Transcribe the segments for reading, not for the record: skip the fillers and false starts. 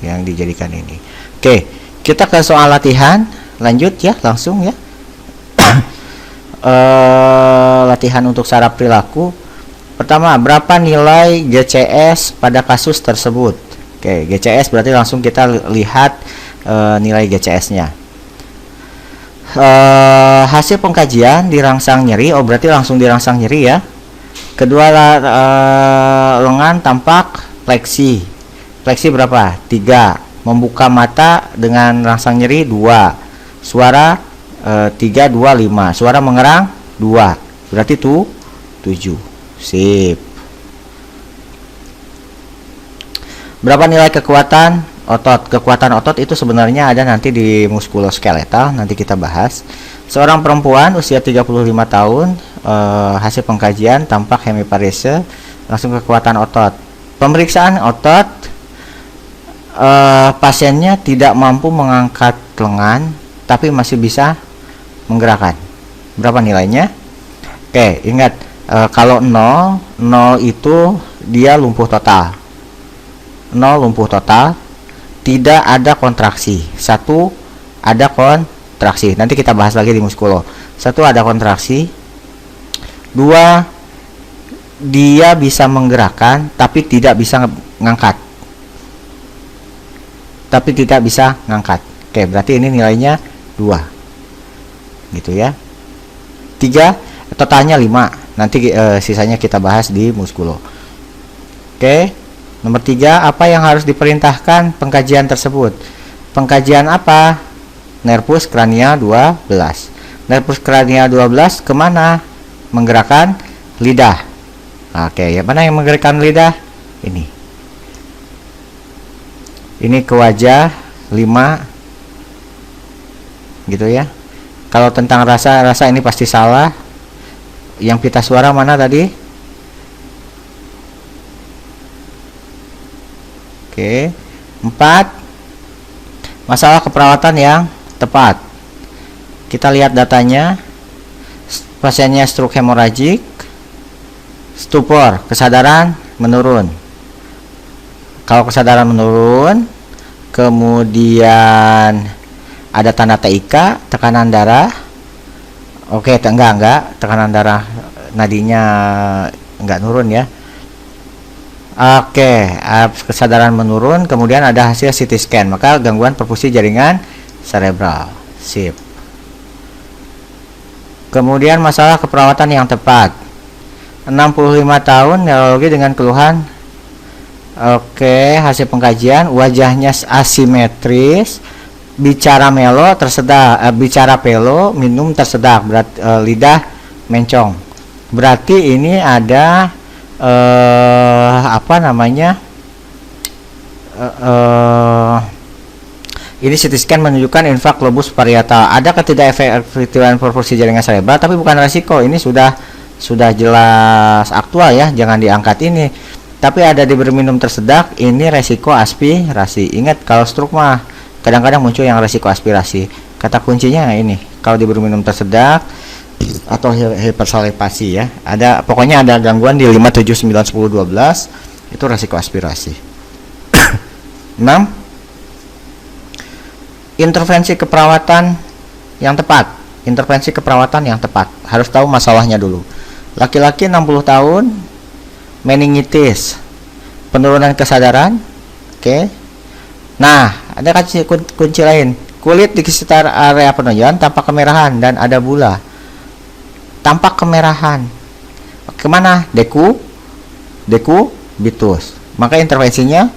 yang dijadikan ini. Oke, kita ke soal latihan. Lanjut ya, langsung ya. Latihan untuk saraf perilaku. Pertama, berapa nilai GCS pada kasus tersebut? Oke, GCS berarti langsung kita lihat nilai GCS-nya. Hasil pengkajian dirangsang nyeri. Oh, berarti langsung dirangsang nyeri ya. Kedua, lengan tampak fleksi. Fleksi berapa? 3. Membuka mata dengan rangsang nyeri 2. Suara 3, 2, 5. Suara mengerang 2. Berarti tuh 7. Sip. Berapa nilai kekuatan otot? Kekuatan otot itu sebenarnya ada nanti di muskuloskeletal, nanti kita bahas. Seorang perempuan usia 35 tahun, hasil pengkajian tampak hemiparese, langsung kekuatan otot. Pemeriksaan otot, pasiennya tidak mampu mengangkat lengan, tapi masih bisa menggerakkan. Berapa nilainya? Oke, ingat, kalau 0 itu dia lumpuh total. 0 lumpuh total, tidak ada kontraksi. 1 ada kontraksi. Nanti kita bahas lagi di muskulo. 1 ada kontraksi. 2 dia bisa menggerakkan tapi tidak bisa ngangkat. Oke, berarti ini nilainya 2. Gitu ya. 3 totalnya 5. Nanti sisanya kita bahas di muskulo. Oke. Nomor 3, apa yang harus diperintahkan pengkajian tersebut? Pengkajian apa? Nervus crania 12. Nervus crania 12 kemana? Menggerakkan lidah. Oke, yang mana yang menggerakkan lidah? Ini ke wajah 5. Gitu ya. Kalau tentang rasa ini pasti salah. Yang pita suara mana tadi? Oke. 4, masalah keperawatan yang tepat. Kita lihat datanya. Pasiennya stroke hemoragik, stupor, kesadaran menurun. Kalau kesadaran menurun, kemudian ada tanda TIK, tekanan darah. Oke, enggak, tekanan darah nadinya enggak nurun ya. Oke, kesadaran menurun, kemudian ada hasil CT scan, maka gangguan perfusi jaringan cerebral. Sip. Kemudian masalah keperawatan yang tepat. 65 tahun, neurologi dengan keluhan. Oke, hasil pengkajian, wajahnya asimetris, bicara melo tersedak, bicara pelo, minum tersedak, lidah mencong. Berarti ini ada ini CT scan menunjukkan infak lobus parietal. Ada ketidakefektifan perfusi jaringan cerebral, tapi bukan resiko. Ini sudah jelas aktual ya, jangan diangkat ini. Tapi ada diberi minum tersedak, ini resiko aspirasi. Ingat, kalau stroke mah kadang-kadang muncul yang resiko aspirasi. Kata kuncinya ini, kalau diberi minum tersedak atau hipersalivasi ya. Pokoknya ada gangguan di 5, 7, 9, 10, 12, itu resiko aspirasi. 6. Intervensi keperawatan yang tepat. Harus tahu masalahnya dulu. Laki-laki 60 tahun, meningitis, penurunan kesadaran. Oke. Nah, ada kunci lain. Kulit di sekitar area penonjolan tampak kemerahan dan ada bula. Tampak kemerahan. Kemana? Decubitus. Maka intervensinya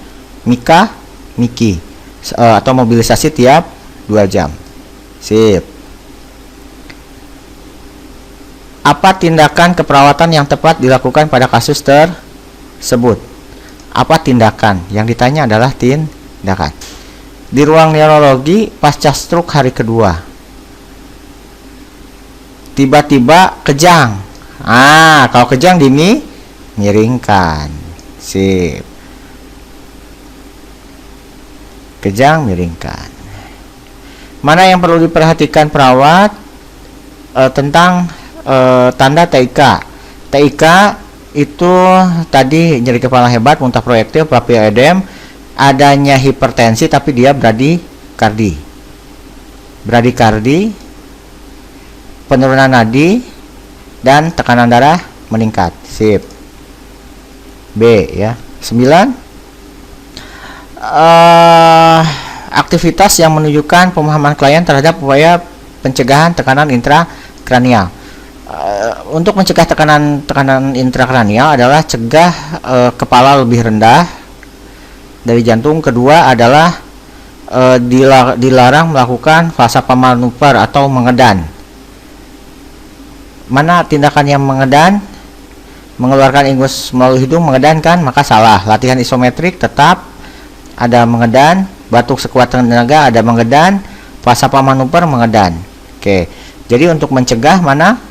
Miki atau mobilisasi tiap 2 jam. Sip. Apa tindakan keperawatan yang tepat dilakukan pada kasus tersebut? Apa tindakan? Yang ditanya adalah tindakan. Di ruang neurologi pasca stroke hari kedua, tiba-tiba kejang. Kalau kejang miringkan. Sip. Kejang, miringkan. Mana yang perlu diperhatikan perawat tentang tanda TIK? TIK itu tadi nyeri kepala hebat, muntah proyektil, papil edem, adanya hipertensi tapi dia bradikardi. Bradikardi, penurunan nadi, dan tekanan darah meningkat. Sip. B ya. 9. Aktivitas yang menunjukkan pemahaman klien terhadap upaya pencegahan tekanan intrakranial. Untuk mencegah tekanan intrakranial adalah cegah kepala lebih rendah dari jantung. Kedua adalah dilarang melakukan vasopamanuver atau mengedan. Mana tindakan yang mengedan? Mengeluarkan ingus melalui hidung mengedan kan? Maka salah. Latihan isometrik tetap ada mengedan, batuk sekuat tenaga ada mengedan, vasopamanuver mengedan. Oke. Jadi untuk mencegah mana?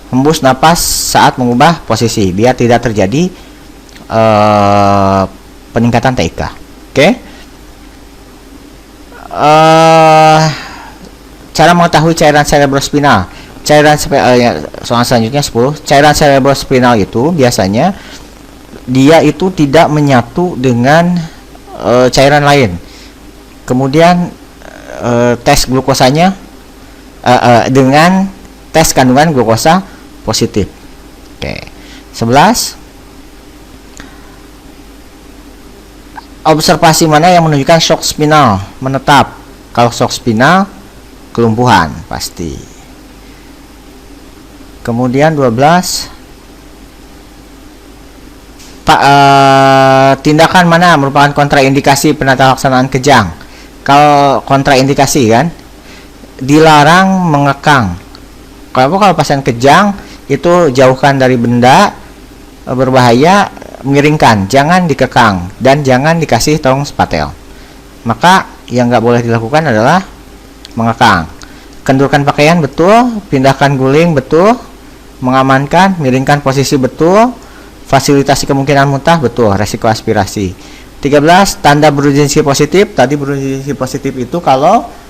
Hembus napas saat mengubah posisi biar tidak terjadi peningkatan TIK. Oke. Cara mengetahui cairan cerebrospinal. Cairan soal selanjutnya 10. Cairan cerebrospinal itu biasanya dia itu tidak menyatu dengan cairan lain. Kemudian tes glukosanya dengan tes kandungan glukosa positif. Oke. 11. Observasi mana yang menunjukkan shock spinal menetap? Kalau shock spinal kelumpuhan pasti. Kemudian 12. Tindakan mana merupakan kontraindikasi penata laksanaan kejang? Kalau kontraindikasi kan dilarang mengekang. Kalau pasien kejang itu jauhkan dari benda berbahaya, miringkan, jangan dikekang dan jangan dikasih tong spatel. Maka yang nggak boleh dilakukan adalah mengekang. Kendurkan pakaian betul, pindahkan guling betul, mengamankan, miringkan posisi betul, fasilitasi kemungkinan muntah betul, resiko aspirasi. 13. Tanda berurgensi positif. Tadi berurgensi positif itu kalau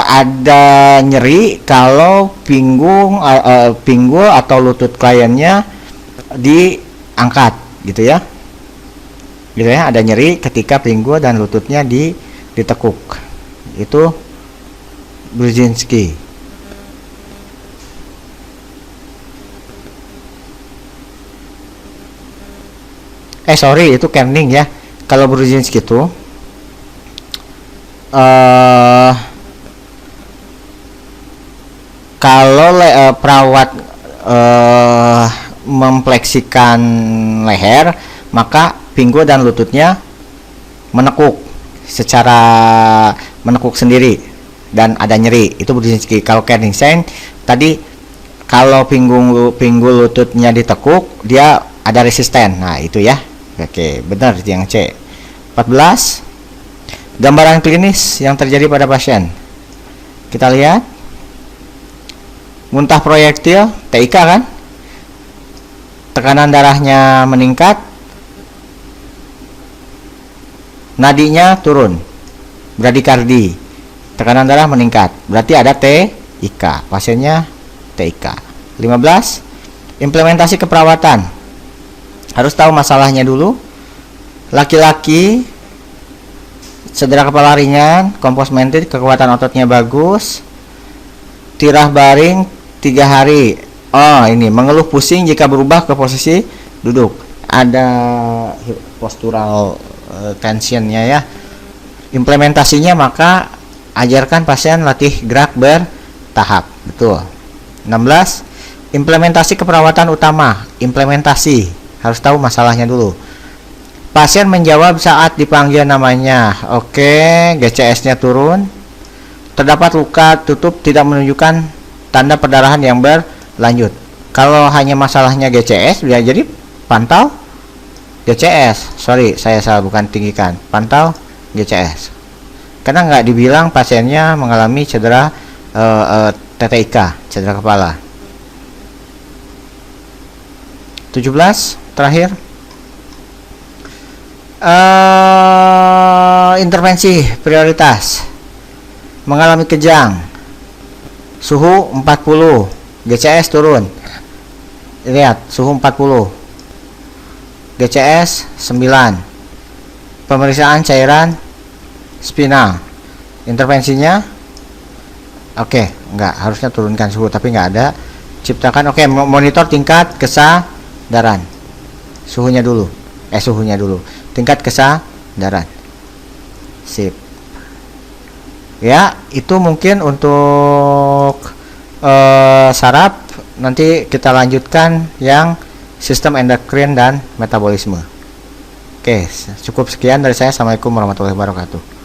ada nyeri, kalau pinggul atau lutut kliennya diangkat gitu ya. Gitu ya, ada nyeri ketika pinggul dan lututnya ditekuk. Itu Brudzinski. Itu Kerning ya. Kalau Brudzinski itu kalau perawat mempleksikan leher, maka pinggul dan lututnya menekuk secara menekuk sendiri dan ada nyeri. Itu Brudzinski. Kalau Kerningsein tadi kalau pinggul lututnya ditekuk, dia ada resisten. Nah, itu ya. Oke, benar yang C. 14. Gambaran klinis yang terjadi pada pasien. Kita lihat. Muntah proyektil, TIK kan? Tekanan darahnya meningkat. Nadinya turun. Bradikardi. Tekanan darah meningkat. Berarti ada TIK. Pasiennya TIK. 15. Implementasi keperawatan. Harus tahu masalahnya dulu. Laki-laki cedera kepala ringan, kompos mentit, kekuatan ototnya bagus, tirah baring 3 hari. Ini mengeluh pusing jika berubah ke posisi duduk. Ada postural tensionnya ya. Implementasinya maka ajarkan pasien latih gerak bertahap. Betul. 16. Implementasi keperawatan utama. Implementasi harus tahu masalahnya dulu. Pasien menjawab saat dipanggil namanya. Oke, GCS-nya turun. Terdapat luka tutup tidak menunjukkan tanda perdarahan yang berlanjut. Kalau hanya masalahnya GCS, bisa jadi pantau GCS. Sorry, saya salah, bukan tinggikan. Pantau GCS. Karena nggak dibilang pasiennya mengalami cedera TTIK, cedera kepala. 17. Terakhir, intervensi prioritas. Mengalami kejang, suhu 40, GCS turun. Lihat, suhu 40, GCS 9, pemeriksaan cairan spinal. Intervensinya oke, enggak, harusnya turunkan suhu tapi enggak ada. Ciptakan, oke, monitor tingkat kesadaran. Suhunya dulu. Tingkat kesadaran. Sip. Ya, itu mungkin untuk saraf. Nanti kita lanjutkan yang sistem endokrin dan metabolisme. Oke, cukup sekian dari saya. Assalamualaikum warahmatullahi wabarakatuh.